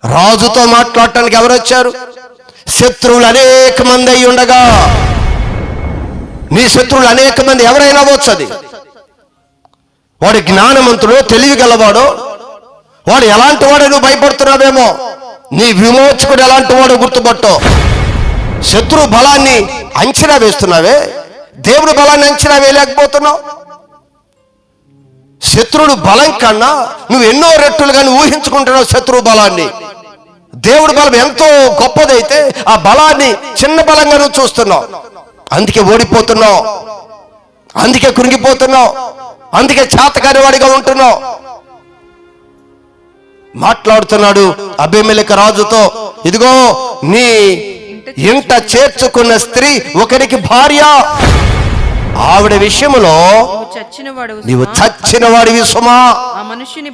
రాజుతో మాట్లాడటానికి ఎవరు వచ్చారు? శత్రువులు అనేక మంది అయి ఉండగా, నీ శత్రువులు అనేక మంది ఎవరైనా వచ్చది. వాడు జ్ఞానవంతుడు, తెలివి గలవాడు, వాడు ఎలాంటి వాడు నువ్వు భయపడుతున్నావేమో, నీ విమోచకుడు ఎలాంటి వాడు గుర్తుపట్టు. శత్రు బలాన్ని అంచనా వేస్తున్నావే, దేవుడు బలాన్ని అంచనా వేయలేకపోతున్నావు. శత్రువుడు బలం కన్నా నువ్వు ఎన్నో రెట్టులుగా ఊహించుకుంటున్నావు శత్రువు బలాన్ని. దేవుడి బలం ఎంతో గొప్పదైతే ఆ బలాన్ని చిన్న బలంగా నువ్వు చూస్తున్నావు. అందుకే ఓడిపోతున్నావు, అందుకే కృంగిపోతున్నావు, అందుకే చేతకాని వాడిగా ఉంటున్నావు. మాట్లాడుతున్నాడు అబీమెలెకు రాజుతో, ఇదిగో నీ ఇంట చేర్చుకున్న స్త్రీ ఒకరికి భార్య, ఆవిడ విషయంలో నీవు చచ్చిన వాడివి సుమా. ఆ మనుషుని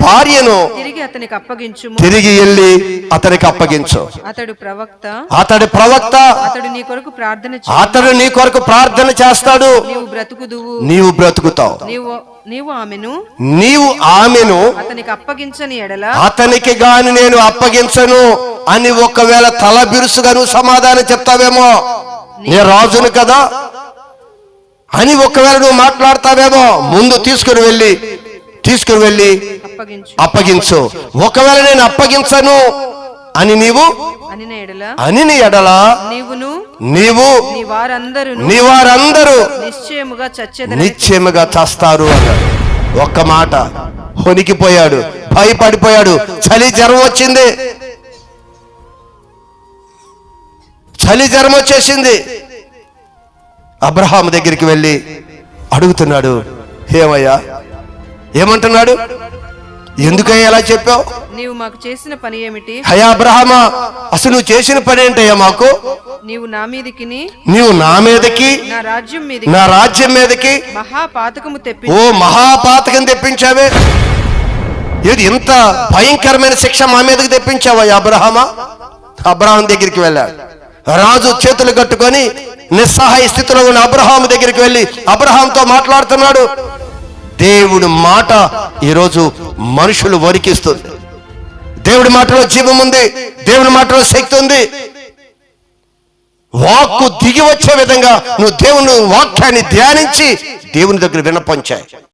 భార్యను తిరిగి అతనికి అప్పగించు, తిరిగి వెళ్ళి అతనికి అప్పగించు. అతడు ప్రవక్త, అతడు నీ కొరకు ప్రార్థన చేస్తాడు. నీవు బ్రతుకుతావు. నీవు ఆమెను అతనికి అప్పగించని ఎడల, అతనికి గాని నేను అప్పగించను అని ఒకవేళ తల బిరుసుగా నువ్వు సమాధానం చెప్తావేమో, నే రాజును కదా అని ఒకవేళ నువ్వు మాట్లాడతావేమో, ముందు తీసుకుని వెళ్ళి అప్పగించు. ఒకవేళ నేను అప్పగించను అని నీవు అని ఎడల నీవు నీ వారందరూ నిశ్చయముగా చస్తారు అన్నాడు. ఒక్క మాట వణికిపోయాడు, భయపడిపోయాడు. చలి జ్వరం వచ్చింది, చలి జ్వరం వచ్చేసింది. అబ్రహాము దగ్గరికి వెళ్ళి అడుగుతున్నాడు, ఏమయ్యా, ఏమంటున్నాడు? ఎందుకయ్యా ఎలా చెప్పావు? నీవు మాకు చేసిన పని ఏమిటి? అయ్యా అబ్రహామా, అసలు నువ్వు చేసిన పని ఏంటయ్యా మాకు? నీవు నా మీదకి నా రాజ్యం మీదకి మహాపాతకం తెప్పించావే. ఏది ఇంత భయంకరమైన శిక్ష మా మీదకి తెప్పించావయ్యా అబ్రహామా? అబ్రహాం దగ్గరికి వెళ్ళాడు. రాజు చేతులు కట్టుకొని నిస్సహాయ స్థితిలో ఉన్న అబ్రహాము దగ్గరికి వెళ్ళి అబ్రహాంతో మాట్లాడుతున్నాడు. దేవుడి మాట ఈరోజు మనుషులు వణికిస్తుంది. దేవుడి మాటలో జీవం ఉంది, దేవుడి మాటలో శక్తి ఉంది. వాక్కు దిగి వచ్చే విధంగా నువ్వు దేవుని వాక్యాన్ని ధ్యానించి దేవుని దగ్గర విన్నపంచాయి.